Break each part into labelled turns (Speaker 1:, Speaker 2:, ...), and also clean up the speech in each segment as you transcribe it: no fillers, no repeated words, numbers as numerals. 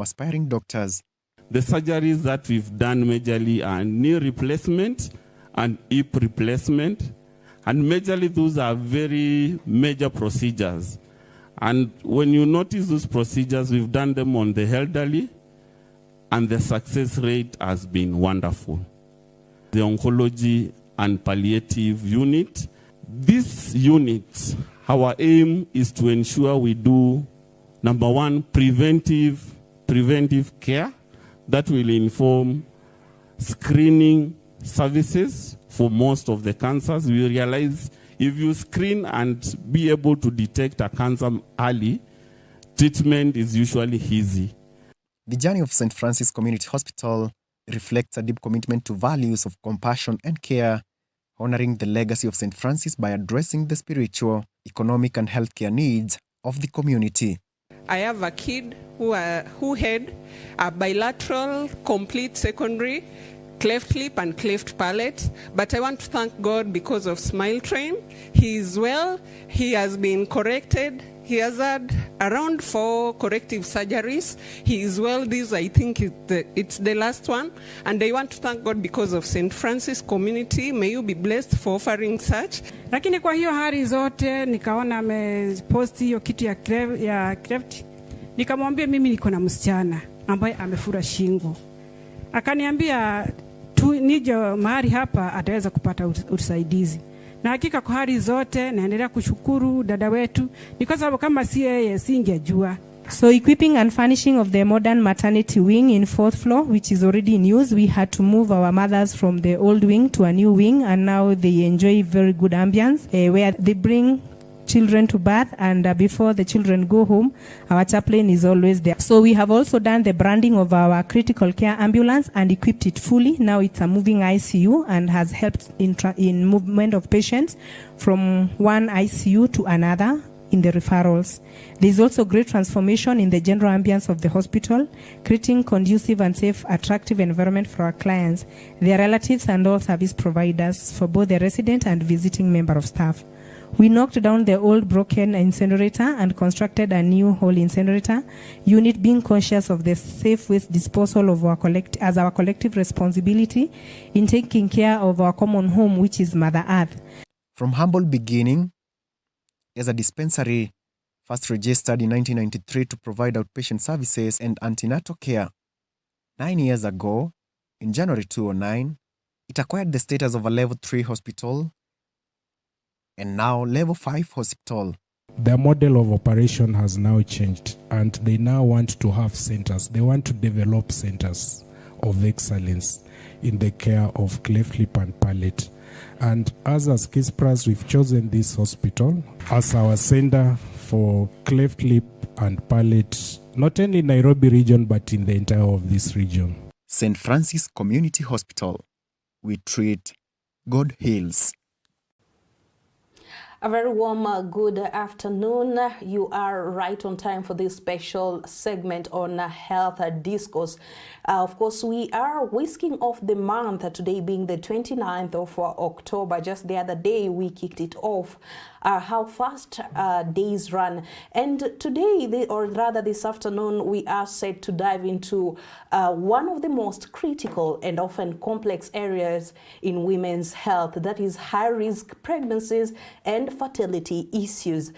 Speaker 1: aspiring doctors.
Speaker 2: The surgeries that we've done majorly are knee replacement and hip replacement. And majorly those are very major procedures. And when you notice those procedures, we've done them on the elderly, and the success rate has been wonderful. The oncology and palliative unit. This unit, our aim is to ensure we do, number one, preventive care that will inform screening services for most of the cancers. We realize if you screen and be able to detect a cancer early, treatment is usually easy.
Speaker 1: The journey of St. Francis Community Hospital reflects a deep commitment to values of compassion and care, honoring the legacy of St. Francis by addressing the spiritual, economic, and healthcare needs of the community.
Speaker 3: I have a kid who had a bilateral complete secondary cleft lip and cleft palate, but I want to thank God because of Smile Train. He is well. He has been corrected. He has had around 4 corrective surgeries. He is well. This, I think, it's the last one. And I want to thank God because of St. Francis Community. May you be blessed for offering such.
Speaker 4: Lakini kwa hiyo hali zote nikaona amepost hiyo kitu ya cleft. Nikamwambia mimi niko na msichana ambaye amefura shingo. Akaniambia nije mahali hapa ataweza kupata usaidizi. Na hakika kwa hali zote naendelea kushukuru dada wetu kwa sababu kama si yeye singejua.
Speaker 5: So equipping and furnishing of the modern maternity wing in 4th floor, which is already in use, we had to move our mothers from the old wing to a new wing, and now they enjoy very good ambience where they bring children to birth, and before the children go home, our chaplain is always there. So we have also done the branding of our critical care ambulance and equipped it fully. Now it's a moving ICU and has helped in movement of patients from one ICU to another in the referrals. There is also great transformation in the general ambience of the hospital, creating conducive and safe, attractive environment for our clients, their relatives, and all service providers for both the resident and visiting member of staff. We knocked down the old broken incinerator and constructed a new whole incinerator unit, being conscious of the safe waste disposal of our collective responsibility in taking care of our common home, which is Mother Earth.
Speaker 1: From humble beginning as a dispensary, first registered in 1993 to provide outpatient services and antenatal care, 9 years ago, in January 2009, it acquired the status of a Level 3 hospital and now Level 5 hospital.
Speaker 6: The model of operation has now changed, and they now want to have centers. They want to develop centers of excellence in the care of cleft lip and palate. And as Kispras, we've chosen this hospital as our center for cleft lip and palate, not only in Nairobi region, but in the entire of this region.
Speaker 1: St. Francis Community Hospital. We treat, God heals.
Speaker 7: A very warm good afternoon. You are right on time for this special segment on health discourse. Of course, we are whisking off the month, today being the 29th of October. Just the other day, we kicked it off. How fast days run. And today, or rather this afternoon, we are set to dive into one of the most critical and often complex areas in women's health, that is high-risk pregnancies and fertility issues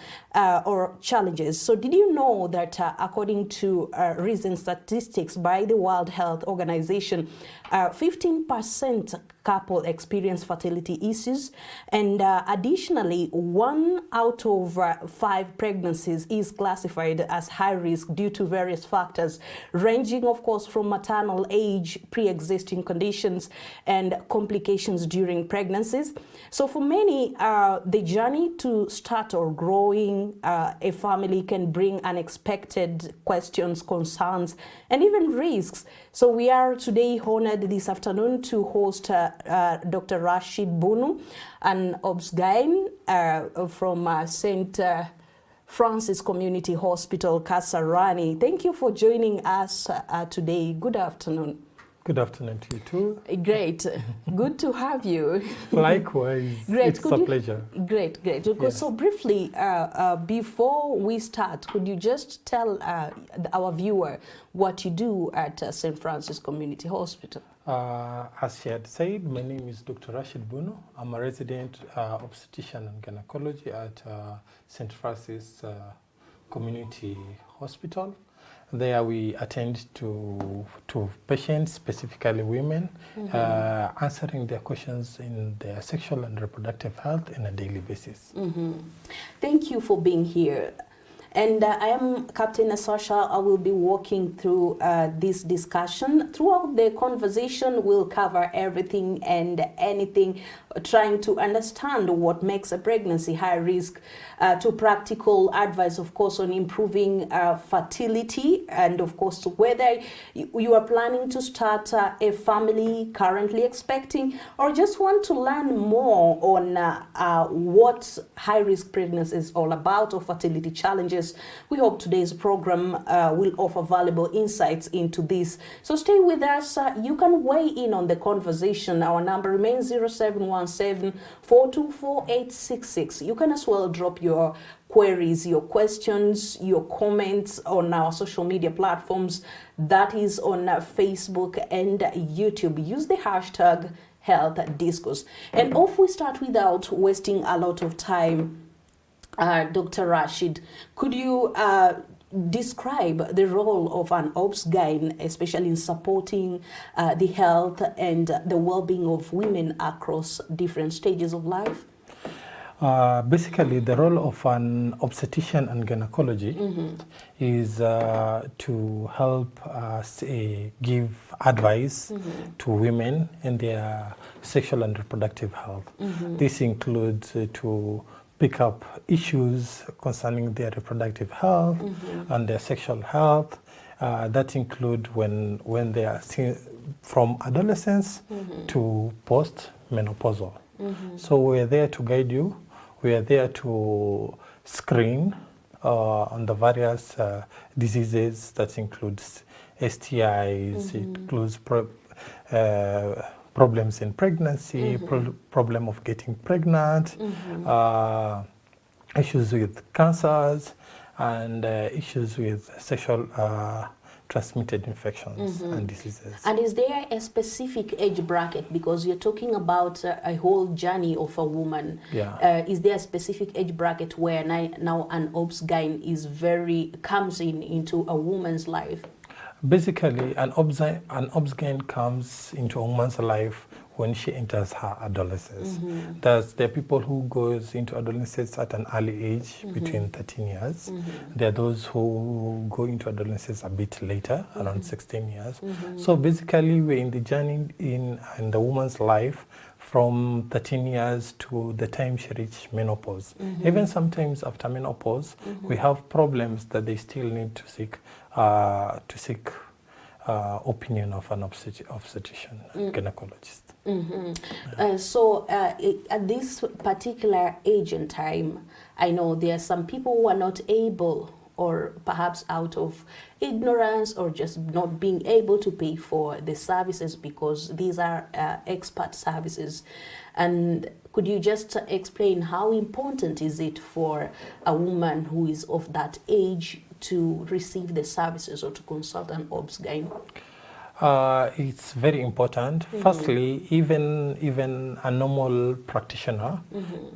Speaker 7: or challenges. So did you know that according to recent statistics by the World Health Organization, 15% couple experience fertility issues, and additionally 1 out of 5 pregnancies is classified as high risk due to various factors, ranging of course from maternal age, pre-existing conditions, and complications during pregnancies. So for many, the journey to start or growing a family can bring unexpected questions, concerns, and even risks. So we are today honored this afternoon to host Dr. Rashid Bunu, an OBGYN from St. Francis Community Hospital, Kasarani. Thank you for joining us today. Good afternoon.
Speaker 8: Good afternoon to you too.
Speaker 7: Great. Good to have you.
Speaker 8: Likewise.
Speaker 7: Great.
Speaker 8: It's a pleasure.
Speaker 7: Great.
Speaker 8: Yes.
Speaker 7: So briefly, before we start, could you just tell our viewer what you do at St. Francis Community Hospital?
Speaker 8: As she had said, my name is Dr. Rashid Buno. I'm a resident obstetrician and gynecology at St. Francis Community Hospital. There we attend to patients, specifically women, answering their questions in their sexual and reproductive health on a daily basis.
Speaker 7: Thank you for being here. And I am Captain Asosha. I will be walking through this discussion. Throughout the conversation, we'll cover everything and anything, trying to understand what makes a pregnancy high risk, to practical advice, of course, on improving fertility, and of course, whether you are planning to start a family, currently expecting, or just want to learn more on what high-risk pregnancy is all about, or fertility challenges. We hope today's program will offer valuable insights into this. So stay with us. You can weigh in on the conversation. Our number remains 0717 424 866. You can as well drop your queries, your questions, your comments on our social media platforms. That is on Facebook and YouTube. Use the hashtag Health Discourse. And off we start without wasting a lot of time. Dr. Rashid, could you describe the role of an OBS-GYN, especially in supporting the health and the well-being of women across different stages of life?
Speaker 8: Basically, the role of an obstetrician and gynecology is to help us give advice to women in their sexual and reproductive health. This includes to pick up issues concerning their reproductive health and their sexual health. That include when they are from adolescence to post-menopausal. So we're there to guide you. We are there to screen on the various diseases that includes STIs, it includes problems in pregnancy, problem of getting pregnant, issues with cancers, and issues with sexual transmitted infections and diseases.
Speaker 7: And is there a specific age bracket? Because you're talking about a whole journey of a woman.
Speaker 8: Yeah.
Speaker 7: Is there a specific age bracket where now an OBS-GYN comes into a woman's life?
Speaker 8: Basically, an OBS-GYN comes into a woman's life when she enters her adolescence. There are people who goes into adolescence at an early age, between 13 years. There are those who go into adolescence a bit later, around 16 years. So basically, we're in the journey in the woman's life from 13 years to the time she reaches menopause. Even sometimes after menopause, we have problems that they still need to seek opinion of an obstetrician, gynecologist.
Speaker 7: So at this particular age and time, I know there are some people who are not able, or perhaps out of ignorance or just not being able to pay for the services because these are expert services. And could you just explain how important is it for a woman who is of that age to receive the services or to consult an OBS-GYN?
Speaker 8: It's very important. Firstly, even a normal practitioner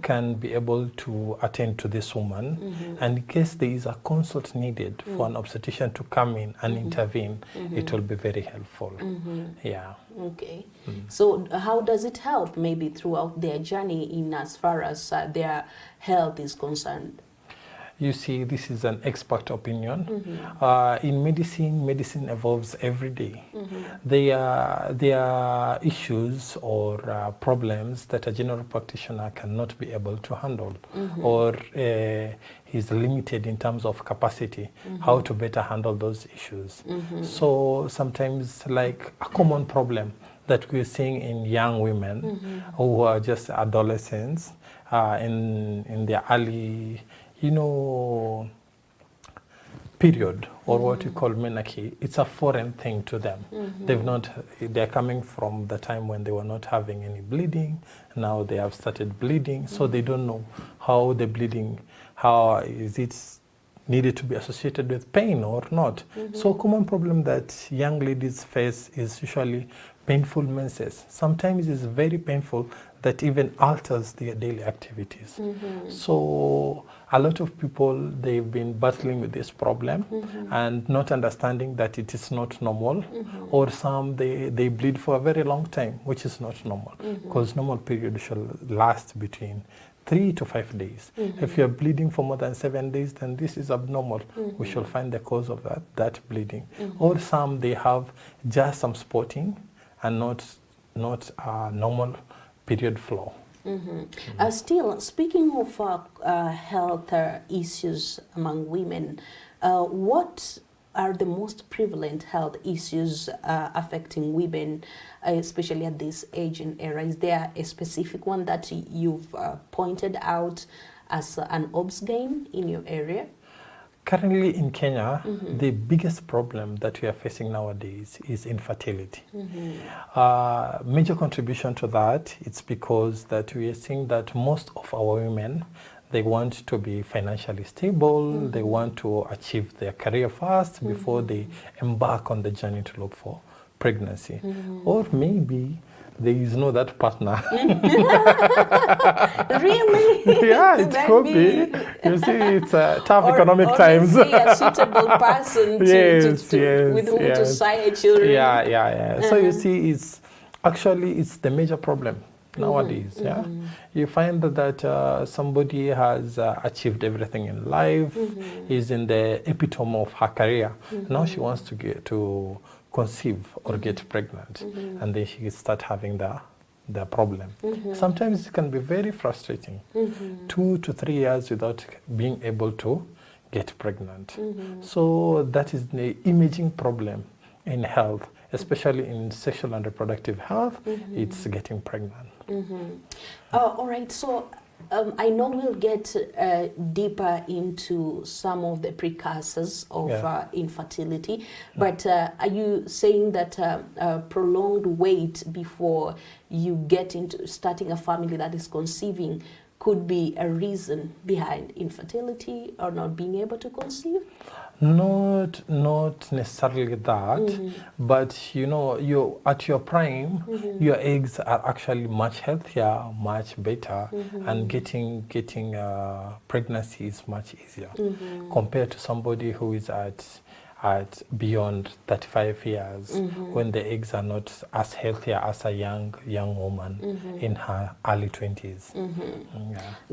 Speaker 8: can be able to attend to this woman. And in case there is a consult needed for an obstetrician to come in and intervene, it will be very helpful. Yeah.
Speaker 7: Okay. So how does it help maybe throughout their journey in as far as their health is concerned?
Speaker 8: You see, this is an expert opinion. In medicine evolves every day. There are issues or problems that a general practitioner cannot be able to handle, or is limited in terms of capacity, how to better handle those issues. So sometimes, like a common problem that we're seeing in young women who are just adolescents in their early, period, or what we call menarche, it's a foreign thing to them. They're coming from the time when they were not having any bleeding. Now they have started bleeding, so they don't know how the bleeding, how is it needed to be associated with pain or not. So a common problem that young ladies face is usually painful menses. Sometimes it's very painful that even alters their daily activities. So a lot of people, they've been battling with this problem and not understanding that it is not normal, or some they bleed for a very long time, which is not normal, because normal period should last between 3 to 5 days. If you're bleeding for more than 7 days, then this is abnormal. We should find the cause of that bleeding. Or some, they have just some spotting and not a normal period flow.
Speaker 7: Still, speaking of health issues among women, what are the most prevalent health issues affecting women, especially at this age and era? Is there a specific one that you've pointed out as an obs game in your area?
Speaker 8: Currently in Kenya, the biggest problem that we are facing nowadays is infertility. Major contribution to that, it's because that we are seeing that most of our women, they want to be financially stable, they want to achieve their career first before they embark on the journey to look for pregnancy. Or maybe there is no that partner.
Speaker 7: Really?
Speaker 8: Yeah, it could be. You see, it's tough economic times.
Speaker 7: Or a suitable person with whom to sire children.
Speaker 8: Yeah. So you see, it's the major problem nowadays. You find that somebody has achieved everything in life, is in the epitome of her career. Now she wants to conceive or get pregnant, and then she start having the problem. Sometimes it can be very frustrating, 2 to 3 years without being able to get pregnant. So that is the imaging problem in health, especially in sexual and reproductive health. It's getting pregnant.
Speaker 7: All right, so I know we'll get deeper into some of the precursors of infertility, but are you saying that prolonged wait before you get into starting a family that is conceiving could be a reason behind infertility or not being able to conceive?
Speaker 8: Not necessarily that, but you know, you at your prime, your eggs are actually much healthier, much better, and getting pregnancy is much easier compared to somebody who is at beyond 35 years, when the eggs are not as healthier as a young woman in her early 20s.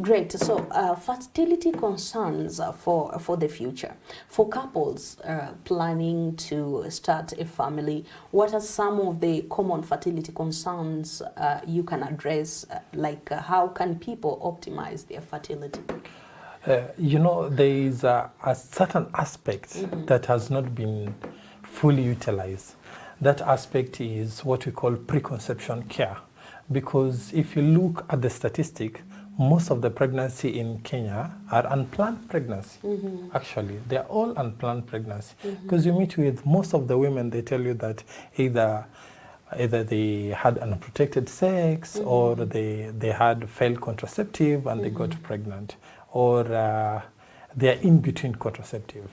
Speaker 7: Great. So fertility concerns for the future. For couples planning to start a family, what are some of the common fertility concerns you can address? Like how can people optimize their fertility?
Speaker 8: You know, there is a certain aspect that has not been fully utilized. That aspect is what we call preconception care. Because if you look at the statistic, most of the pregnancy in Kenya are unplanned pregnancy. Actually, they're all unplanned pregnancy. Because you meet with most of the women, they tell you that either they had unprotected sex, or they had failed contraceptive and they got pregnant, or they are in between contraceptive.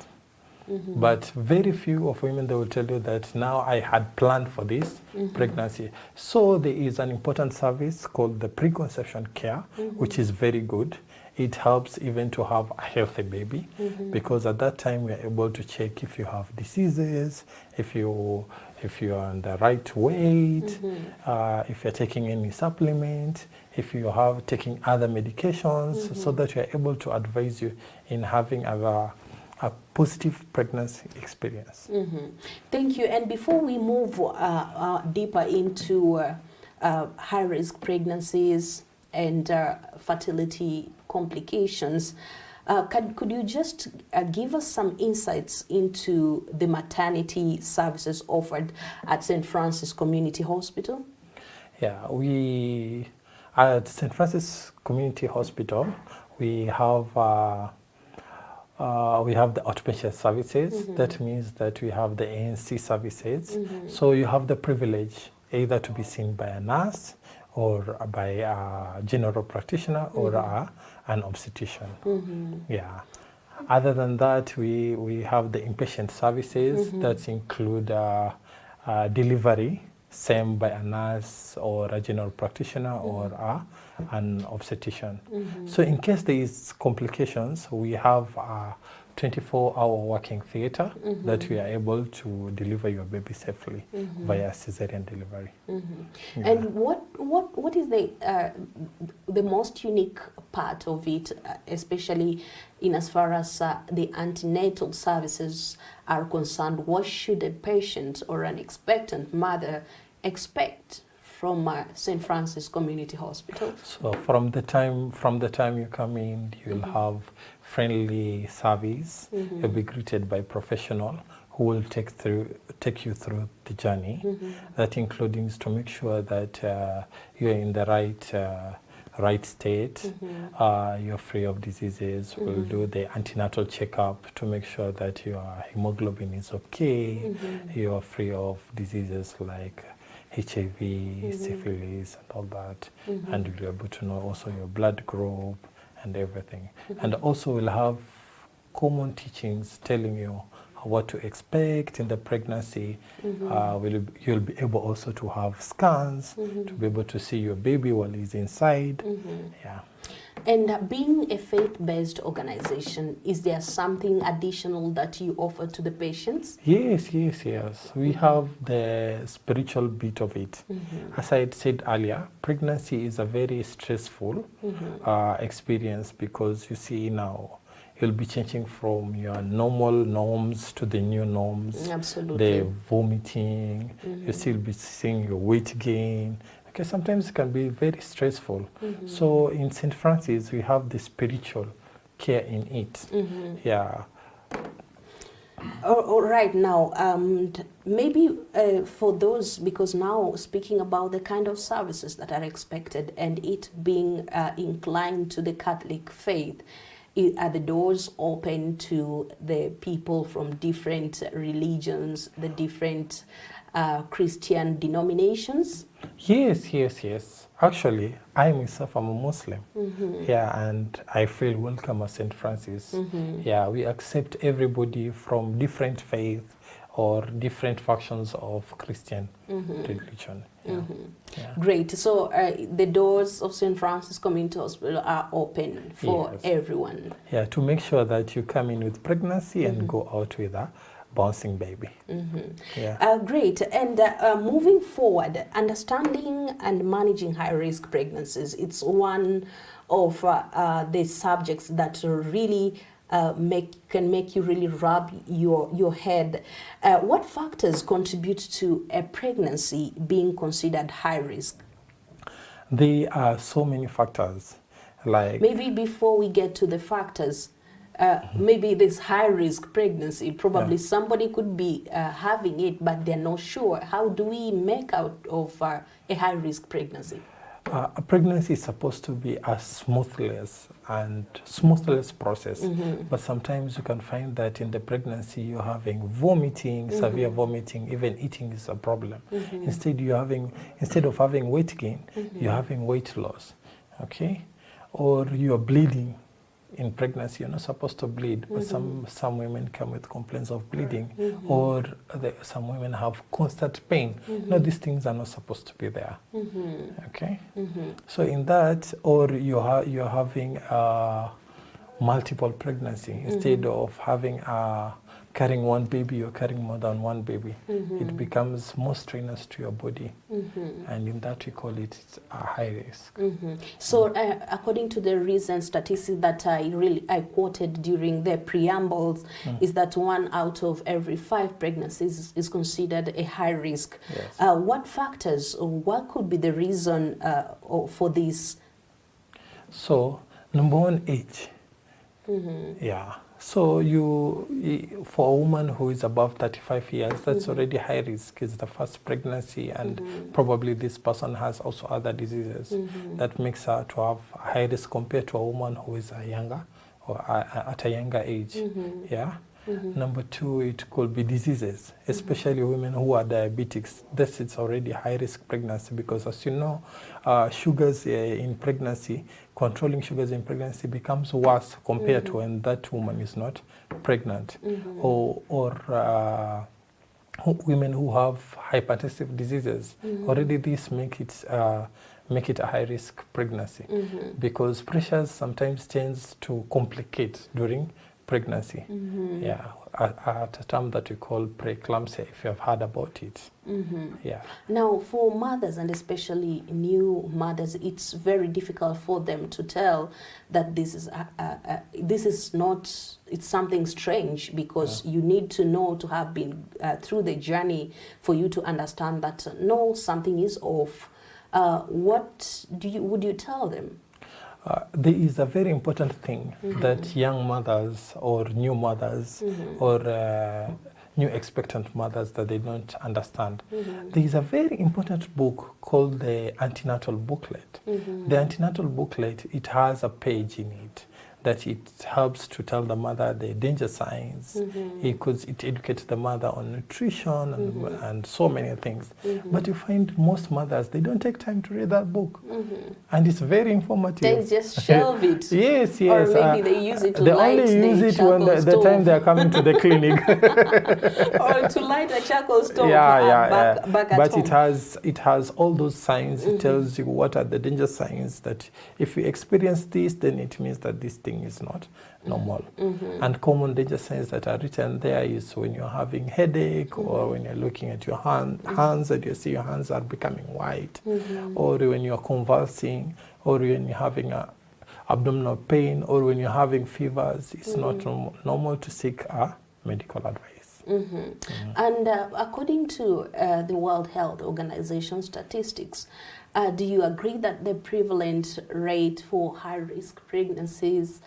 Speaker 8: But very few of women, they will tell you that now I had planned for this pregnancy. So there is an important service called the preconception care, which is very good. It helps even to have a healthy baby, because at that time we are able to check if you have diseases, if you are on the right weight, if you're taking any supplement, if you have taking other medications, so that we are able to advise you in having a positive pregnancy experience.
Speaker 7: Thank you. And before we move deeper into high-risk pregnancies and fertility complications, could you just give us some insights into the maternity services offered at St. Francis Community Hospital?
Speaker 8: Yeah, we at St. Francis Community Hospital, we have we have the outpatient services. That means that we have the ANC services. So you have the privilege either to be seen by a nurse or by a general practitioner or an obstetrician. Yeah. Other than that, we have the inpatient services that include delivery, same by a nurse or a general practitioner or an obstetrician. So in case there is complications, we have a 24-hour working theater that we are able to deliver your baby safely via cesarean delivery.
Speaker 7: And what is the most unique part of it, especially in as far as the antenatal services are concerned? What should a patient or an expectant mother expect from St. Francis Community Hospital?
Speaker 8: So from the time you come in, you'll have friendly service. You'll be greeted by professional who will take you through the journey. That includes to make sure that you're in the right state, you're free of diseases. We'll do the antenatal checkup to make sure that your hemoglobin is okay, you're free of diseases like HIV, syphilis, and all that. And you'll be able to know also your blood group and everything. And also we'll have common teachings telling you what to expect in the pregnancy. You'll be able also to have scans to be able to see your baby while he's inside. Yeah.
Speaker 7: And being a faith-based organization, is there something additional that you offer to the patients?
Speaker 8: Yes. We have the spiritual bit of it. As I had said earlier, pregnancy is a very stressful experience because you see now, you'll be changing from your normal norms to the new norms.
Speaker 7: Absolutely.
Speaker 8: The vomiting, you still be seeing your weight gain. Okay, sometimes it can be very stressful. So in St. Francis, we have the spiritual care in it. Yeah.
Speaker 7: All right, now, maybe for those, because now speaking about the kind of services that are expected and it being inclined to the Catholic faith, are the doors open to the people from different religions, the different Christian denominations?
Speaker 8: Yes. Actually, I myself am a Muslim. Yeah, and I feel welcome at St. Francis. Yeah, we accept everybody from different faith or different factions of Christian religion. Yeah.
Speaker 7: Great. So the doors of St. Francis Community Hospital are open for everyone.
Speaker 8: Yeah, to make sure that you come in with pregnancy and go out with a bouncing baby. Yeah.
Speaker 7: Great. And moving forward, understanding and managing high-risk pregnancies, it's one of the subjects that really can make you really rub your head. What factors contribute to a pregnancy being considered high risk?
Speaker 8: There are so many factors. Like
Speaker 7: maybe before we get to the factors, maybe this high-risk pregnancy, probably somebody could be having it, but they're not sure. How do we make out of a high-risk pregnancy?
Speaker 8: A pregnancy is supposed to be a smoothless process, but sometimes you can find that in the pregnancy you're having vomiting, severe vomiting, even eating is a problem. Instead of having weight gain, you're having weight loss, okay? Or you're bleeding. In pregnancy, you're not supposed to bleed, but some women come with complaints of bleeding, or some women have constant pain. No, these things are not supposed to be there. Okay, so in that, or you're having multiple pregnancy instead of having carrying one baby, you're carrying more than one baby. It becomes more strenuous to your body, and in that we call it a high risk.
Speaker 7: So according to the recent statistics that I quoted during the preambles, is that 1 out of every 5 pregnancies is considered a high risk.
Speaker 8: Yes.
Speaker 7: What factors, or what could be the reason for this?
Speaker 8: So number one, age. Yeah. So for a woman who is above 35 years, that's already high risk. It's the first pregnancy, and probably this person has also other diseases that makes her to have a high risk compared to a woman who is younger or at a younger age. Yeah. Number two, it could be diseases, especially women who are diabetics. This is already high-risk pregnancy because, as you know, sugars in pregnancy, controlling sugars in pregnancy becomes worse compared to when that woman is not pregnant. Or women who have hypertensive diseases, already this make it a high-risk pregnancy because pressures sometimes tends to complicate during pregnancy. Yeah, at a term that we call preeclampsia, if you have heard about it. Yeah.
Speaker 7: Now, for mothers and especially new mothers, it's very difficult for them to tell that this is not, it's something strange, because you need to know, to have been through the journey for you to understand that no, something is off. What would you tell them?
Speaker 8: There is a very important thing that young mothers or new mothers or new expectant mothers that they don't understand. There is a very important book called the antenatal booklet. The antenatal booklet, it has a page in it that it helps to tell the mother the danger signs. It educates the mother on nutrition and so many things. But you find most mothers, they don't take time to read that book. And it's very informative.
Speaker 7: They just shelve it.
Speaker 8: Yes.
Speaker 7: Or maybe they use it to
Speaker 8: they
Speaker 7: light
Speaker 8: only use it when the time they are coming to the clinic.
Speaker 7: Or to light a charcoal stove back at
Speaker 8: but
Speaker 7: home.
Speaker 8: it has all those signs. It tells you what are the danger signs, that if you experience this, then it means that this thing is not normal. And common danger signs that are written there is when you're having headache, or when you're looking at your hands and you see your hands are becoming white, or when you're convulsing, or when you're having abdominal pain, or when you're having fevers. It's not normal to seek medical advice.
Speaker 7: And according to the World Health Organization statistics, do you agree that the prevalent rate for high-risk pregnancies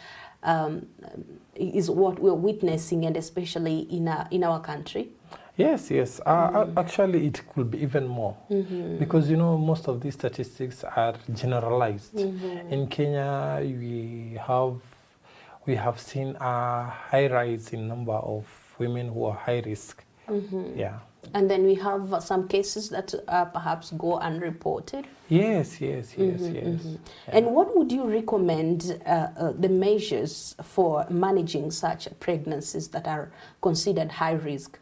Speaker 7: is what we're witnessing, and especially in our country?
Speaker 8: Yes. Actually, it could be even more, because most of these statistics are generalized. In Kenya, we have seen a high rise in number of women who are high risk. Yeah.
Speaker 7: And then we have some cases that perhaps go unreported.
Speaker 8: Yes.
Speaker 7: And what would you recommend the measures for managing such pregnancies that are considered high risk?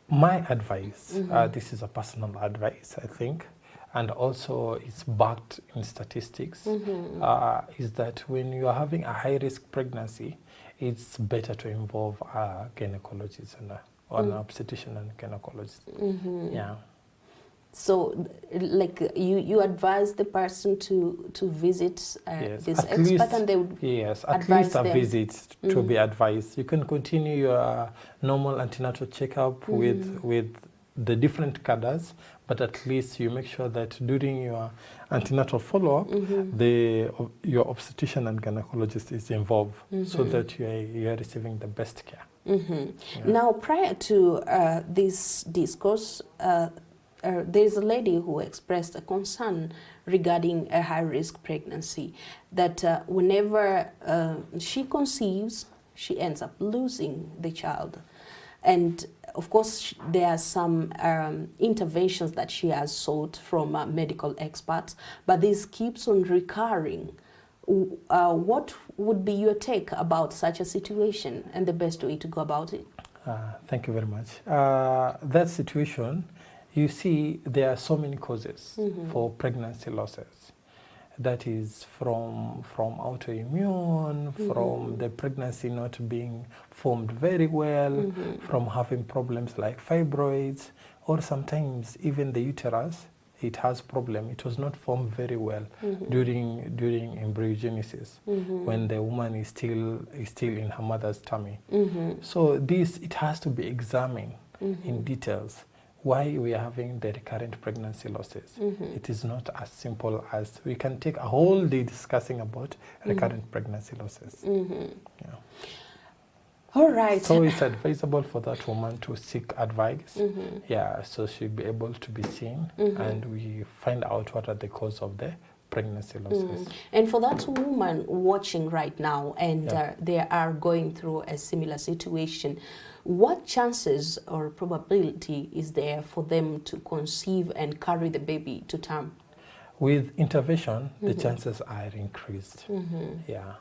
Speaker 8: My advice, this is a personal advice, I think, and also it's backed in statistics, is that when you are having a high risk pregnancy, it's better to involve a gynecologist and an obstetrician and gynecologist. Yeah.
Speaker 7: So, like you advise the person to visit this expert, and they would
Speaker 8: at least a visit to be advised. You can continue your normal antenatal checkup with the different cadres, but at least you make sure that during your antenatal follow-up, your obstetrician and gynecologist is involved, so that you are receiving the best care.
Speaker 7: Now, prior to this discourse, there's a lady who expressed a concern regarding a high-risk pregnancy, that whenever she conceives, she ends up losing the child. And of course, there are some interventions that she has sought from medical experts, but this keeps on recurring. What would be your take about such a situation and the best way to go about it?
Speaker 8: Thank you very much. That situation, you see, there are so many causes for pregnancy losses. That is from autoimmune, from the pregnancy not being formed very well, from having problems like fibroids, or sometimes even the uterus, it has problem. It was not formed very well during embryogenesis, when the woman is still in her mother's tummy. So it has to be examined in details. Why we are having the recurrent pregnancy losses. It is not as simple as we can take a whole day discussing about recurrent pregnancy losses. Yeah.
Speaker 7: All right.
Speaker 8: So it's advisable for that woman to seek advice. Yeah, so she'll be able to be seen, and we find out what are the cause of the pregnancy losses.
Speaker 7: And for that woman watching right now and they are going through a similar situation, what chances or probability is there for them to conceive and carry the baby to term?
Speaker 8: With intervention, the chances are increased. Yeah.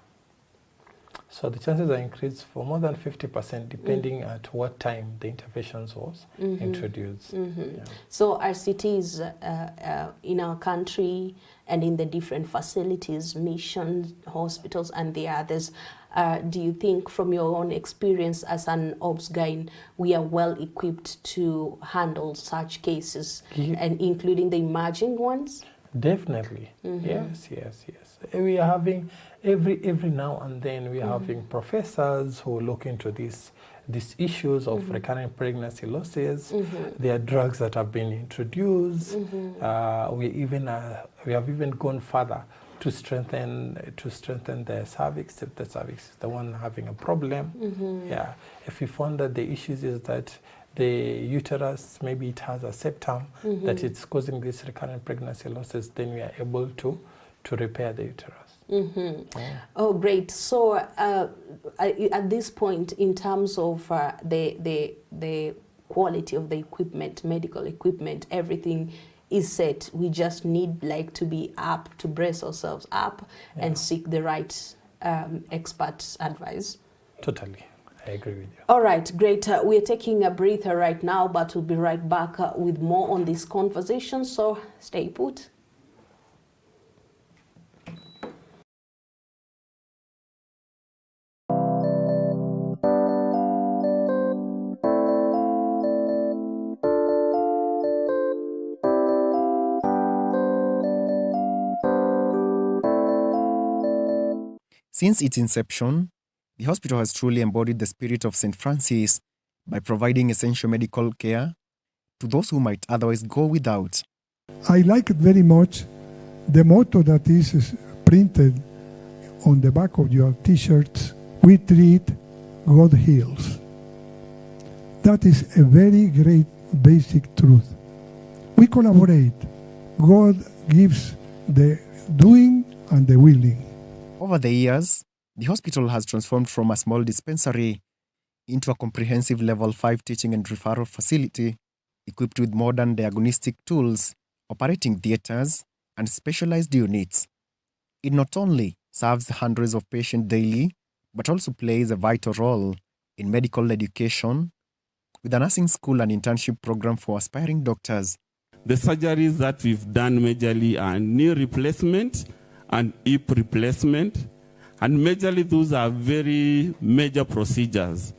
Speaker 8: So the chances are increased for more than 50% depending at what time the interventions was introduced. Yeah.
Speaker 7: So RCTs in our country and in the different facilities, missions, hospitals and the others, do you think from your own experience as an OBS-GYN, we are well equipped to handle such cases and including the emerging ones?
Speaker 8: Definitely. Yes. We are having every now and then we are having professors who look into these issues of recurrent pregnancy losses. There are drugs that have been introduced. We have even gone further to strengthen the cervix if the cervix is the one having a problem. Yeah. If we found that the issues is that the uterus, maybe it has a septum that it's causing these recurrent pregnancy losses, then we are able to repair the uterus.
Speaker 7: Oh, great. So at this point, in terms of the quality of the equipment, medical equipment, everything is set. We just need to be up, to brace ourselves up and seek the right expert advice.
Speaker 8: Totally. I agree with you.
Speaker 7: All right, great. We're taking a breather right now, but we'll be right back with more on this conversation, so stay put.
Speaker 1: Since its inception, the hospital has truly embodied the spirit of St. Francis by providing essential medical care to those who might otherwise go without.
Speaker 9: I like it very much, the motto that is printed on the back of your t-shirts: we treat, God heals. That is a very great basic truth. We collaborate. God gives the doing and the willing.
Speaker 1: Over the years, the hospital has transformed from a small dispensary into a comprehensive level 5 teaching and referral facility equipped with modern diagnostic tools, operating theaters, and specialized units. It not only serves hundreds of patients daily, but also plays a vital role in medical education with a nursing school and internship program for aspiring doctors.
Speaker 2: The surgeries that we've done majorly are knee replacement and hip replacement. And majorly, those are very major procedures.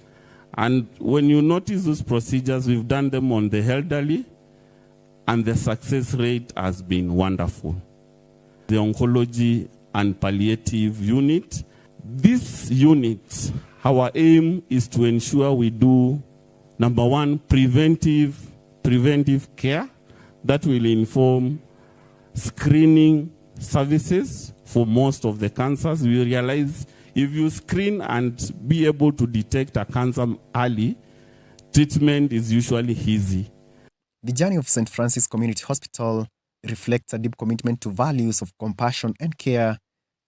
Speaker 2: And when you notice those procedures, we've done them on the elderly, and the success rate has been wonderful. The oncology and palliative unit. This unit, our aim is to ensure we do, number one, preventive care that will inform screening services for most of the cancers. We realize if you screen and be able to detect a cancer early, treatment is usually easy.
Speaker 1: The journey of St. Francis Community Hospital reflects a deep commitment to values of compassion and care,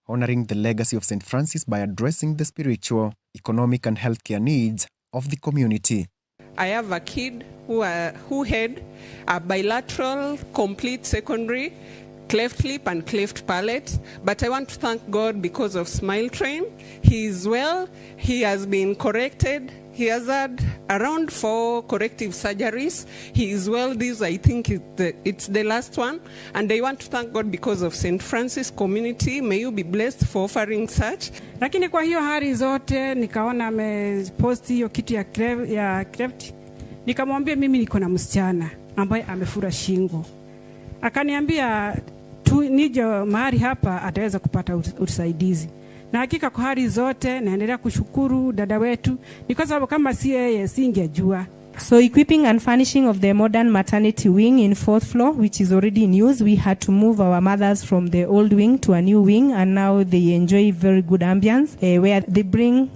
Speaker 1: honoring the legacy of St. Francis by addressing the spiritual, economic, and healthcare needs of the community.
Speaker 3: I have a kid who had a bilateral complete secondary cleft lip and cleft palate, but I want to thank God because of Smile Train. He is well. He has been corrected. He has had around 4 corrective surgeries. He is well. This, I think, it's the last one. And I want to thank God because of St. Francis Community. May you be blessed for offering such.
Speaker 4: Lakini kwa hiyo hali zote nikaona ameposti hiyo kitu ya cleft. Nikamwambia mimi niko na msichana ambaye amefura shingo. Akaniambia nije mahali hapa ataweza kupata usaidizi. Na hakika kwa hali zote naendelea kushukuru dada wetu, ni kwa sababu kama si yeye singejua.
Speaker 5: So equipping and furnishing of the modern maternity wing in 4th floor, which is already in use, we had to move our mothers from the old wing to a new wing, and now they enjoy very good ambience where they bring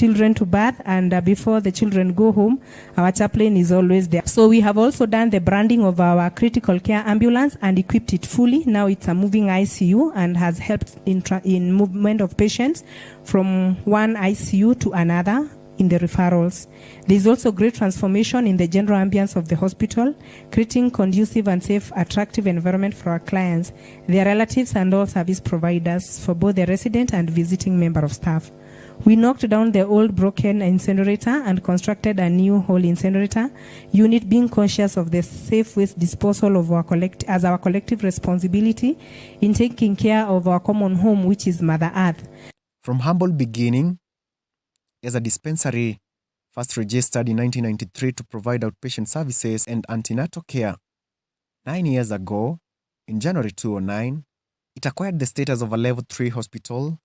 Speaker 5: children to birth, and before the children go home, our chaplain is always there. So we have also done the branding of our critical care ambulance and equipped it fully. Now it's a moving ICU and has helped in movement of patients from one ICU to another in the referrals. There is also great transformation in the general ambience of the hospital, creating conducive and safe, attractive environment for our clients, their relatives, and all service providers, for both the resident and visiting member of staff. We knocked down the old broken incinerator and constructed a new whole incinerator unit, being conscious of the safe waste disposal of our collective responsibility in taking care of our common home, which is Mother Earth.
Speaker 1: From humble beginning as a dispensary first registered in 1993 to provide outpatient services and antenatal care, 9 years ago, in January 2009, it acquired the status of a level 3 hospital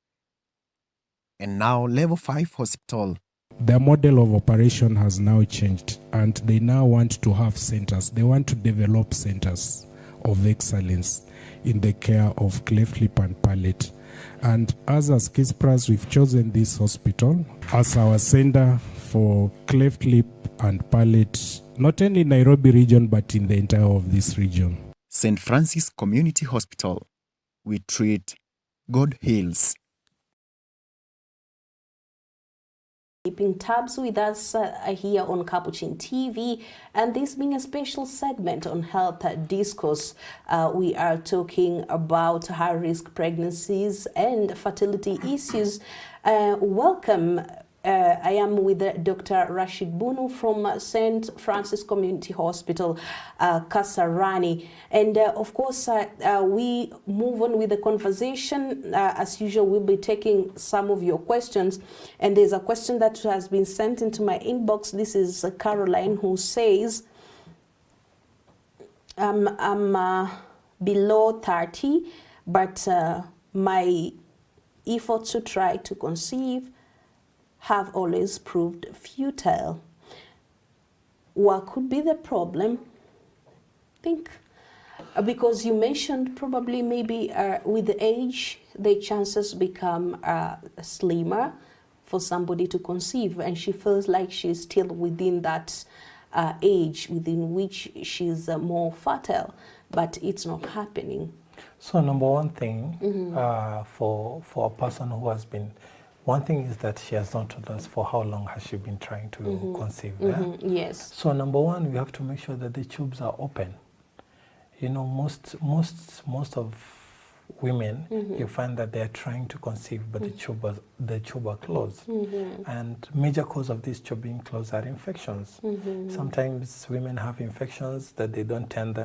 Speaker 1: and now level 5 hospital.
Speaker 6: The model of operation has now changed, and they now want to have centers. They want to develop centers of excellence in the care of cleft lip and palate. And as KISPRAS, we've chosen this hospital as our center for cleft lip and palate, not only in Nairobi region, but in the entire of this region.
Speaker 1: St. Francis Community Hospital. We treat, God heals.
Speaker 7: Keeping tabs with us here on Capuchin TV, and this being a special segment on health discourse. We are talking about high-risk pregnancies and fertility issues. Welcome. I am with Dr. Rashid Bunu from St. Francis Community Hospital, Kasarani. And of course, we move on with the conversation. As usual, we'll be taking some of your questions. And there's a question that has been sent into my inbox. This is Caroline, who says, I'm below 30, but my efforts to try to conceive have always proved futile. What could be the problem? I think because you mentioned probably maybe with age, the chances become slimmer for somebody to conceive, and she feels like she's still within that age within which she's more fertile, but it's not happening.
Speaker 8: So number one thing for a person who has been, one thing is that she has not told us for how long has she been trying to conceive.
Speaker 7: Yes.
Speaker 8: So number one, we have to make sure that the tubes are open. You know, most of women, you find that they are trying to conceive, but the tube are closed. And major cause of this tube being closed are infections. Sometimes women have infections that they don't tend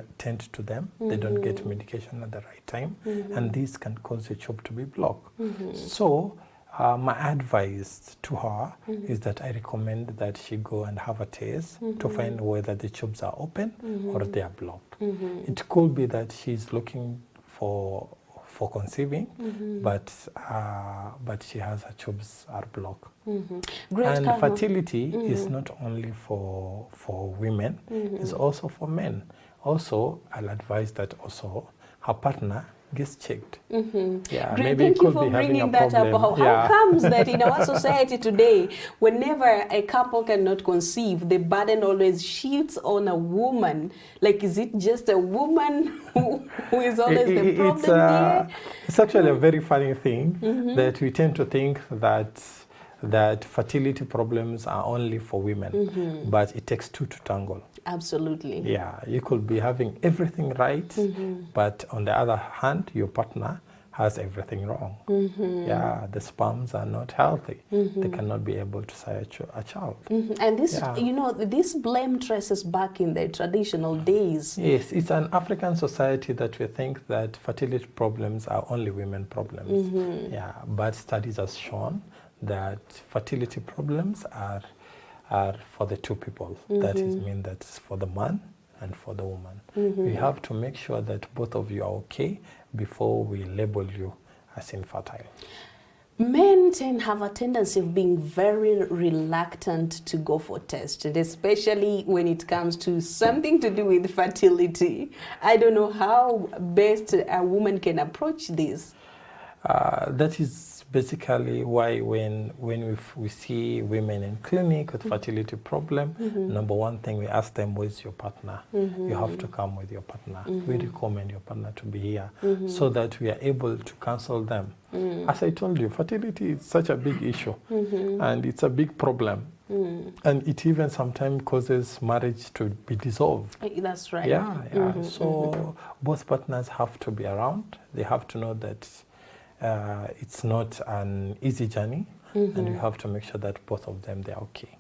Speaker 8: to them. They don't get medication at the right time, and this can cause the tube to be blocked. So my advice to her is that I recommend that she go and have a test to find whether the tubes are open or they are blocked. It could be that she's looking for conceiving, but she has her tubes are blocked.
Speaker 7: Great.
Speaker 8: And fertility is not only for women, it's also for men. Also, I'll advise that also her partner gets checked. Yeah,
Speaker 7: Great.
Speaker 8: maybe
Speaker 7: Thank
Speaker 8: it could
Speaker 7: you for
Speaker 8: be having
Speaker 7: bringing
Speaker 8: a
Speaker 7: that
Speaker 8: problem.
Speaker 7: up. How comes that in our society today, whenever a couple cannot conceive, the burden always shifts on a woman? Like, is it just a woman who is always the problem here?
Speaker 8: It's actually a very funny thing that we tend to think that fertility problems are only for women, but it takes two to tangle.
Speaker 7: Absolutely.
Speaker 8: Yeah, you could be having everything right, but on the other hand, your partner has everything wrong. Yeah, the sperms are not healthy. They cannot be able to say a child.
Speaker 7: And this, you know, this blame traces back in the traditional days.
Speaker 8: Yes, it's an African society that we think that fertility problems are only women problems. Yeah, but studies have shown that fertility problems are for the two people. That is mean that's for the man and for the woman. We have to make sure that both of you are okay before we label you as infertile.
Speaker 7: Men have a tendency of being very reluctant to go for tests, especially when it comes to something to do with fertility. I don't know how best a woman can approach this.
Speaker 8: That is basically why when we see women in clinic with fertility problem, number one thing we ask them, where's your partner? You have to come with your partner. We recommend your partner to be here so that we are able to counsel them. As I told you, fertility is such a big issue and it's a big problem. And it even sometimes causes marriage to be dissolved.
Speaker 7: That's right.
Speaker 8: Yeah. So both partners have to be around. They have to know that it's not an easy journey, and you have to make sure that both of them, they're okay.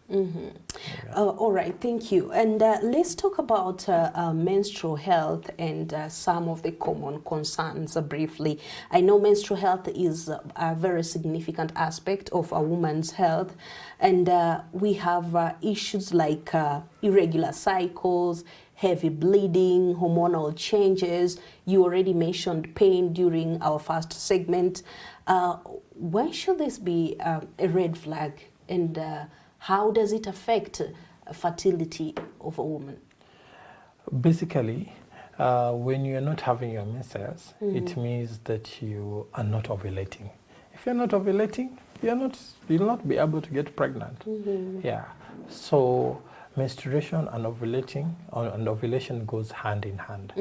Speaker 7: All right, thank you. And let's talk about menstrual health and some of the common concerns briefly. I know menstrual health is a very significant aspect of a woman's health, and we have issues like irregular cycles, heavy bleeding, hormonal changes. You already mentioned pain during our first segment. When should this be a red flag, and how does it affect fertility of a woman?
Speaker 8: Basically, when you're not having your menses, it means that you are not ovulating. If you're not ovulating, you'll not be able to get pregnant. Yeah. So menstruation and ovulation goes hand in hand.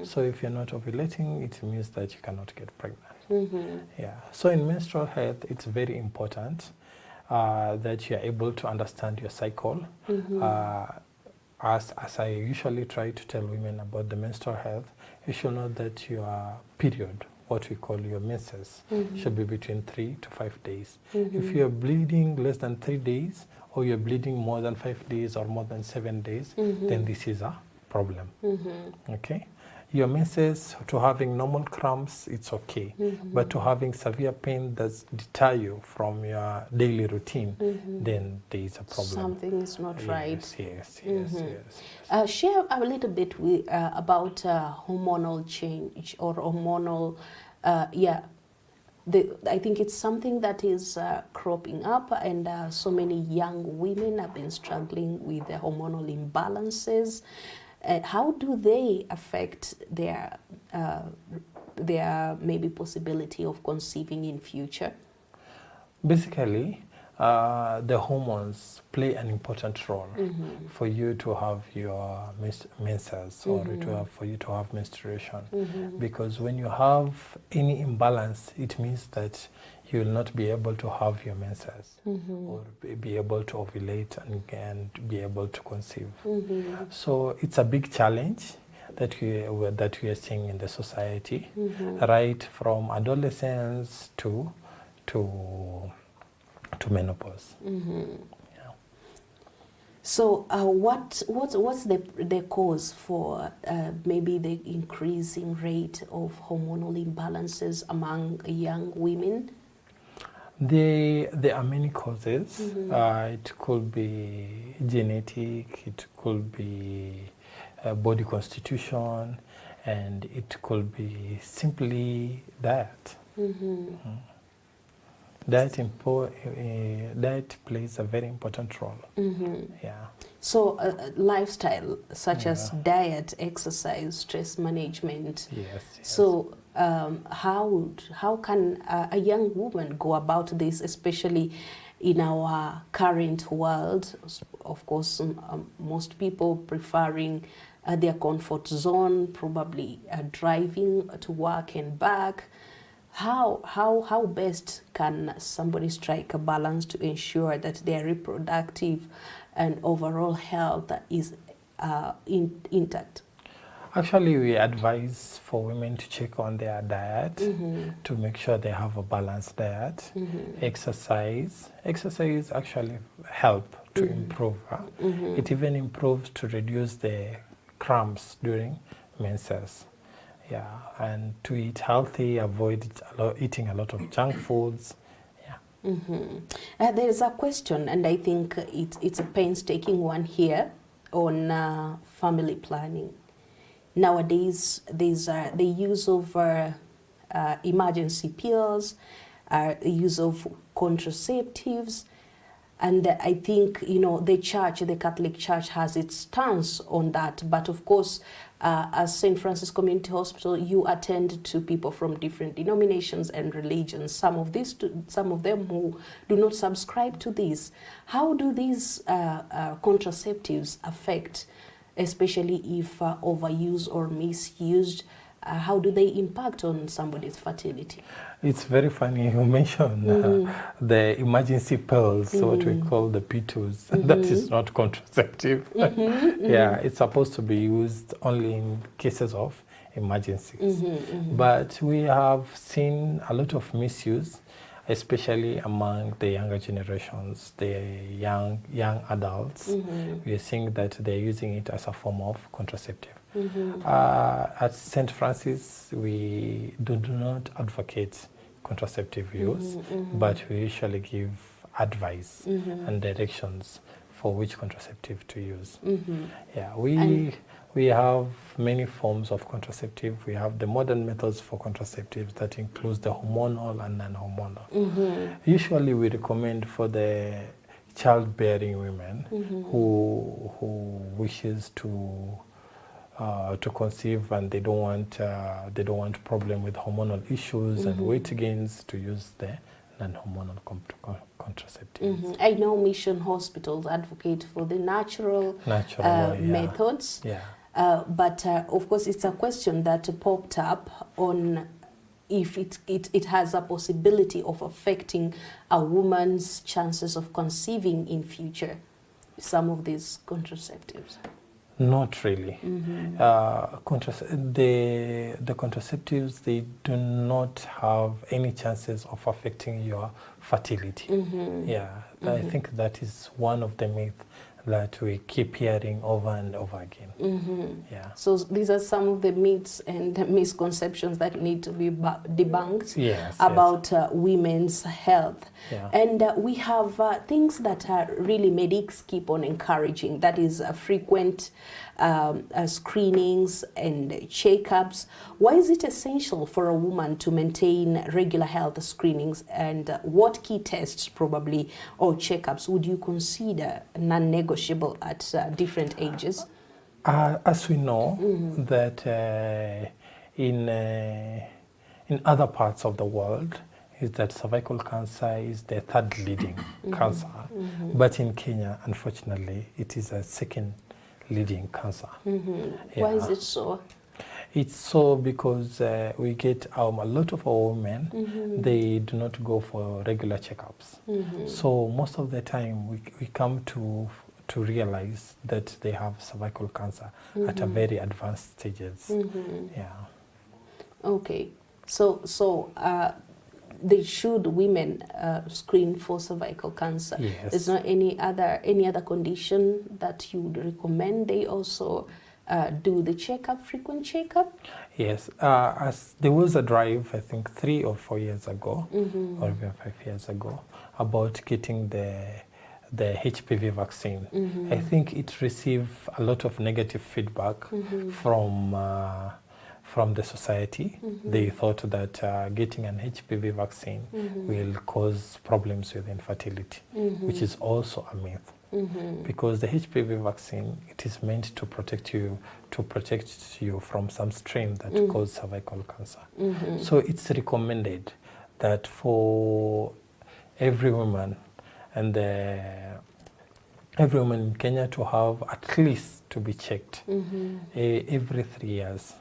Speaker 8: So if you're not ovulating, it means that you cannot get pregnant. Yeah. So in menstrual health, it's very important that you're able to understand your cycle. As I usually try to tell women about the menstrual health, you should know that your period, what we call your menses, should be between 3 to 5 days. If you're bleeding less than 3 days, or you're bleeding more than 5 days or more than 7 days, then this is a problem. Okay? Your menses, to having normal cramps, it's okay. But to having severe pain that deter you from your daily routine, then there is a problem.
Speaker 7: Something is not right.
Speaker 8: Yes.
Speaker 7: Share a little bit about hormonal change or hormonal, I think it's something that is cropping up, and so many young women have been struggling with the hormonal imbalances. How do they affect their maybe possibility of conceiving in future?
Speaker 8: Basically, the hormones play an important role for you to have your menses or for you to have menstruation. Because when you have any imbalance, it means that you will not be able to have your menses or be able to ovulate and be able to conceive. So it's a big challenge that we are seeing in the society, right from adolescence to menopause.
Speaker 7: So what's the cause for maybe the increasing rate of hormonal imbalances among young women?
Speaker 8: There are many causes. It could be genetic, it could be body constitution, and it could be simply diet. Diet plays a very important role. Yeah.
Speaker 7: So lifestyle such as diet, exercise, stress management.
Speaker 8: Yes.
Speaker 7: So how can a young woman go about this, especially in our current world? Of course, most people preferring their comfort zone, probably driving to work and back. How best can somebody strike a balance to ensure that their reproductive and overall health is intact?
Speaker 8: Actually, we advise for women to check on their diet to make sure they have a balanced diet. Exercise actually help to improve. It even improves to reduce the cramps during menses. Yeah, and to eat healthy, avoid eating a lot of junk foods. Yeah.
Speaker 7: There is a question, and I think it's a painstaking one here on family planning. Nowadays, there's the use of emergency pills, use of contraceptives. And I think, the church, the Catholic Church, has its stance on that. But of course, as St. Francis Community Hospital, you attend to people from different denominations and religions. Some of them who do not subscribe to this. How do these contraceptives affect, especially if overused or misused? How do they impact on somebody's fertility?
Speaker 8: It's very funny you mentioned the emergency pills, what we call the P2s. That is not contraceptive. Yeah, it's supposed to be used only in cases of emergencies. But we have seen a lot of misuse, especially among the younger generations, the young adults. We are seeing that they're using it as a form of contraceptive. At St. Francis, we do not advocate contraceptive use, but we usually give advice and directions for which contraceptive to use. Yeah, we have many forms of contraceptive. We have the modern methods for contraceptives that includes the hormonal and non-hormonal. Usually we recommend for the childbearing women who wishes to conceive and they don't want problem with hormonal issues and weight gains, to use the non-hormonal contraceptives.
Speaker 7: I know mission hospitals advocate for the natural methods. But of course, it's a question that popped up on if it has a possibility of affecting a woman's chances of conceiving in future, some of these contraceptives.
Speaker 8: Not really. The contraceptives, they do not have any chances of affecting your fertility. Yeah, I think that is one of the myths that we keep hearing over and over again. Yeah.
Speaker 7: So these are some of the myths and misconceptions that need to be debunked about women's health. And we have things that really medics keep on encouraging. That is frequent screenings and checkups. Why is it essential for a woman to maintain regular health screenings, and what key tests probably or checkups would you consider non-negotiable at different ages?
Speaker 8: As we know that in other parts of the world, is that cervical cancer is the third leading cancer, but in Kenya, unfortunately, it is a second leading cancer.
Speaker 7: Why is it so?
Speaker 8: It's so because we get a lot of our women, they do not go for regular checkups. So most of the time we come to realize that they have cervical cancer at a very advanced stages. Yeah.
Speaker 7: Okay. So should women screen for cervical cancer?
Speaker 8: Yes.
Speaker 7: There's not any other condition that you would recommend they also do the checkup, frequent checkup?
Speaker 8: Yes. As there was a drive, I think 3 or 4 years ago, or even 5 years ago, about getting the HPV vaccine. I think it received a lot of negative feedback from the society. They thought that getting an HPV vaccine will cause problems with infertility, which is also a myth. Because the HPV vaccine, it is meant to protect you from some strain that causes cervical cancer. So it's recommended that for every woman and every woman in Kenya to have at least to be checked every 3 years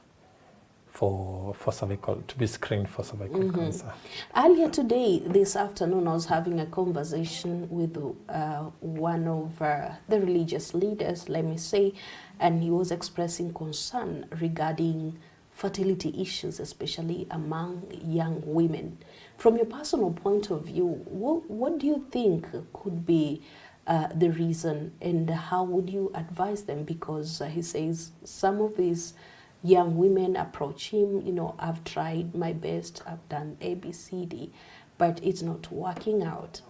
Speaker 8: for cervical, to be screened for cervical cancer.
Speaker 7: Earlier today, this afternoon, I was having a conversation with one of the religious leaders, let me say, and he was expressing concern regarding fertility issues, especially among young women. From your personal point of view, what do you think could be the reason, and how would you advise them? Because he says some of these young women approach him, I've tried my best, I've done A, B, C, D, but it's not working out.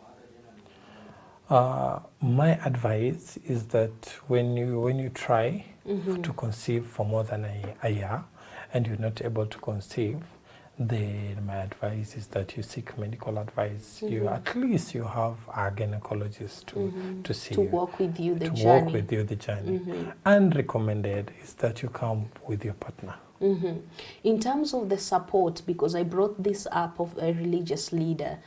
Speaker 8: My advice is that when you try to conceive for more than a year and you're not able to conceive, then my advice is that you seek medical advice. You at least you have a gynecologist to see
Speaker 7: To
Speaker 8: you,
Speaker 7: walk with you the
Speaker 8: to
Speaker 7: journey.
Speaker 8: walk with you the journey. And recommended is that you come with your partner.
Speaker 7: In terms of the support, because I brought this up of a religious leader,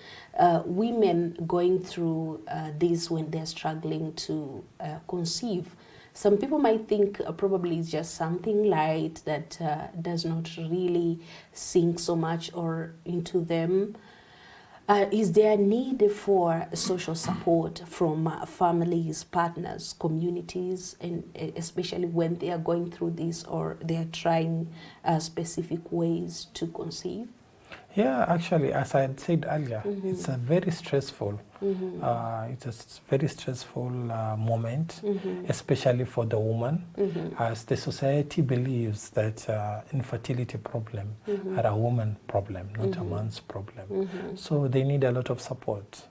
Speaker 7: women going through this when they're struggling to conceive, some people might think probably it's just something light that does not really sink so much or into them. Is there a need for social support from families, partners, communities, and especially when they are going through this or they are trying specific ways to conceive?
Speaker 8: Yeah, actually, as I had said earlier, it's a very stressful, it's a very stressful moment, especially for the woman, as the society believes that infertility problem are a woman problem, not a man's problem. So they need a lot of support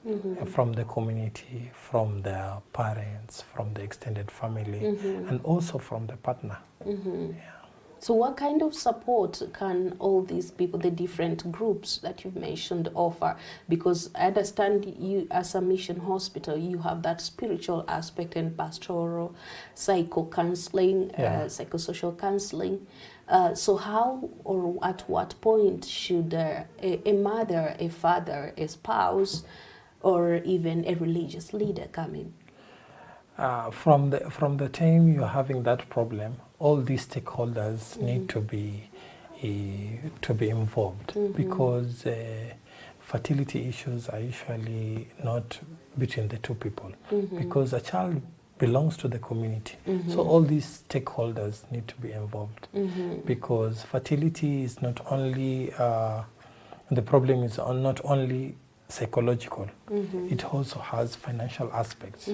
Speaker 8: from the community, from their parents, from the extended family, and also from the partner. Yeah.
Speaker 7: So what kind of support can all these people, the different groups that you've mentioned, offer? Because I understand you, as a mission hospital, you have that spiritual aspect and pastoral, psycho-counseling, psychosocial counseling. So how or at what point should a mother, a father, a spouse, or even a religious leader come in?
Speaker 8: From the time you're having that problem, all these stakeholders need to be involved, because fertility issues are usually not between the two people, because a child belongs to the community. So all these stakeholders need to be involved, because fertility is not only the problem is not only psychological, it also has financial aspects,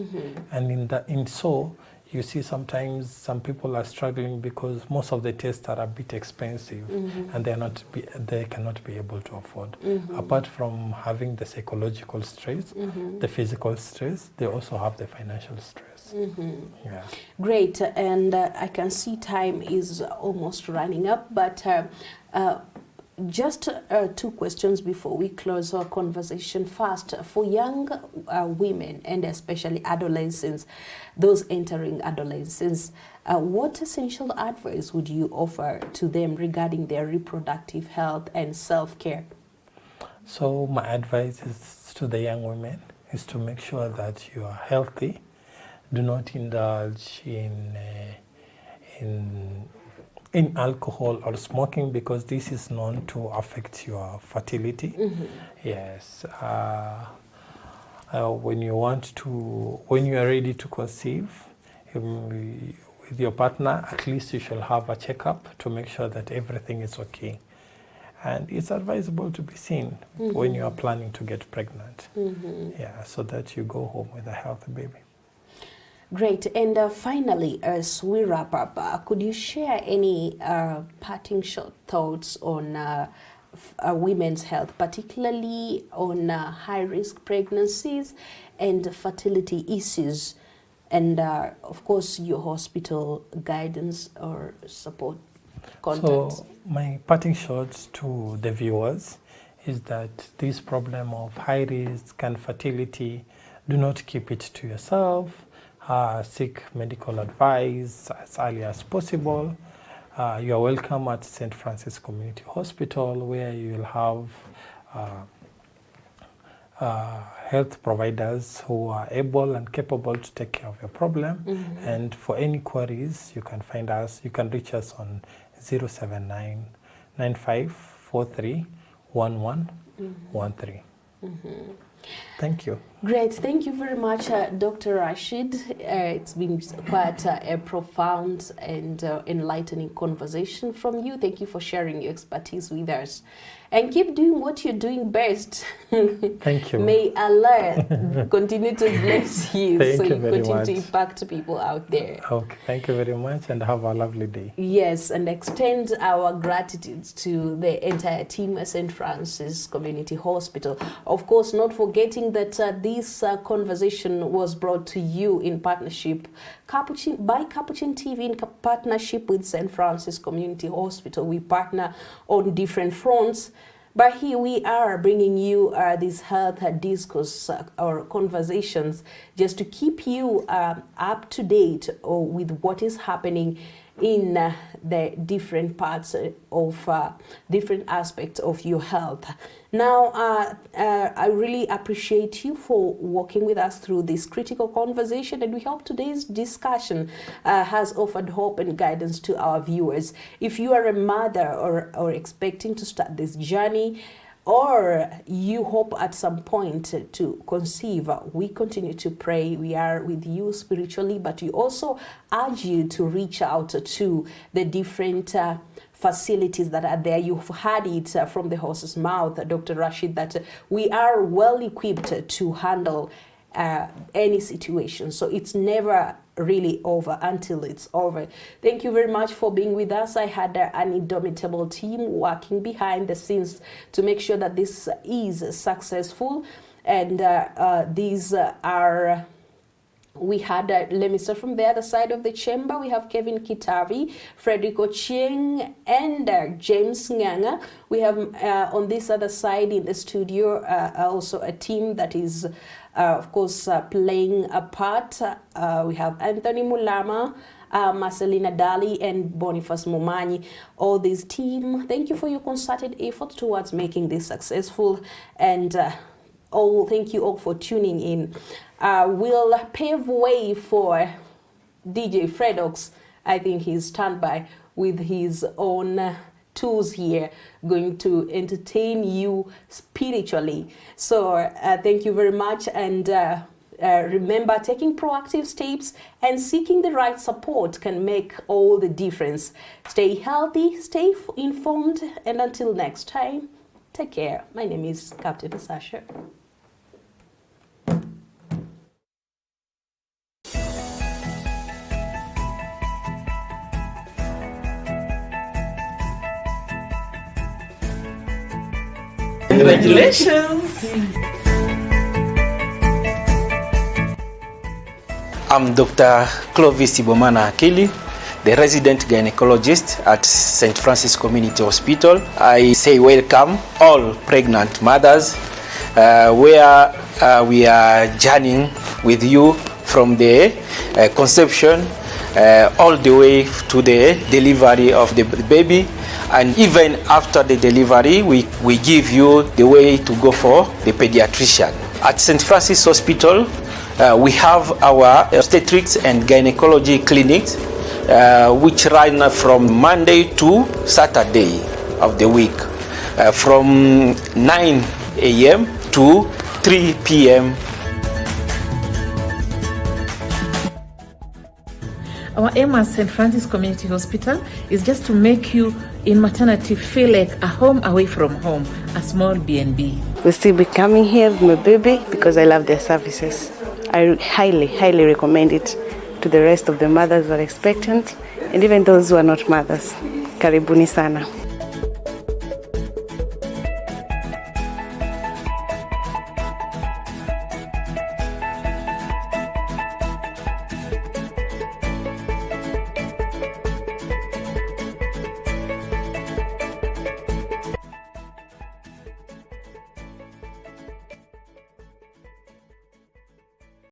Speaker 8: and in so you see sometimes some people are struggling because most of the tests are a bit expensive, and they cannot be able to afford. Apart from having the psychological stress, the physical stress, they also have the financial stress. Yeah.
Speaker 7: Great, and I can see time is almost running up, but just two questions before we close our conversation. First, for young women and especially adolescents, those entering adolescence, what essential advice would you offer to them regarding their reproductive health and self-care?
Speaker 8: So my advice is to the young women is to make sure that you are healthy. Do not indulge in alcohol or smoking, because this is known to affect your fertility. Yes. When you are ready to conceive with your partner, at least you shall have a checkup to make sure that everything is okay. And it's advisable to be seen when you are planning to get pregnant. Yeah, so that you go home with a healthy baby.
Speaker 7: Great. And finally, as we wrap up, could you share any parting short thoughts on women's health, particularly on high-risk pregnancies and fertility issues, and of course your hospital guidance or support contacts?
Speaker 8: So my parting shots to the viewers is that this problem of high risk and fertility, do not keep it to yourself. Seek medical advice as early as possible. You are welcome at St. Francis Community Hospital, where you will have health providers who are able and capable to take care of your problem. And for any queries, you can find us. You can reach us on 079 9543 1113. Thank you.
Speaker 7: Great. Thank you very much, Dr. Rashid. It's been quite a profound and enlightening conversation from you. Thank you for sharing your expertise with us. And keep doing what you're doing best.
Speaker 8: Thank you.
Speaker 7: May Allah continue to bless you so you
Speaker 8: very
Speaker 7: continue
Speaker 8: much.
Speaker 7: to impact people out there.
Speaker 8: Okay, thank you very much, and have a lovely day.
Speaker 7: Yes, and extend our gratitude to the entire team at St. Francis Community Hospital. Of course, not forgetting that this conversation was brought to you in partnership by Capuchin TV in partnership with St. Francis Community Hospital. We partner on different fronts. But here we are bringing you these health discourse or conversations just to keep you up to date with what is happening in the different parts of different aspects of your health. Now, I really appreciate you for walking with us through this critical conversation, and we hope today's discussion has offered hope and guidance to our viewers. If you are a mother or expecting to start this journey, or you hope at some point to conceive, we continue to pray. We are with you spiritually, but we also urge you to reach out to the different facilities that are there. You've heard it from the horse's mouth, Dr. Rashid, that we are well equipped to handle any situation. So it's never really over until it's over. Thank you very much for being with us. I had an indomitable team working behind the scenes to make sure that this is successful. And these are... We had, let me start from the other side of the chamber. We have Kevin Kitavi, Frederico Chieng, and James Nganga. We have on this other side in the studio also a team that is, of course, playing a part. We have Anthony Mulama, Marcelina Dali, and Boniface Momanyi. All this team, thank you for your concerted effort towards making this successful. And thank you all for tuning in. Will pave way for DJ Fredox. I think he's standby with his own tools here, going to entertain you spiritually. So thank you very much, and remember, taking proactive steps and seeking the right support can make all the difference. Stay healthy, stay informed, and until next time, take care. My name is Captain Sasha.
Speaker 10: Congratulations! I'm Dr. Clovis Ibomana Akili, the resident gynecologist at St. Francis Community Hospital. I say welcome all pregnant mothers, where we are journeying with you from the conception all the way to the delivery of the baby. And even after the delivery, we give you the way to go for the pediatrician. At St. Francis Hospital, we have our obstetrics and gynecology clinics, which run from Monday to Saturday of the week, from 9 a.m. to 3 p.m.
Speaker 11: Our aim at St. Francis Community Hospital is just to make you in maternity feel like a home away from home, a small B&B.
Speaker 12: We'll still be coming here with my baby because I love their services. I highly, highly recommend it to the rest of the mothers who are expectant and even those who are not mothers. Karibuni sana.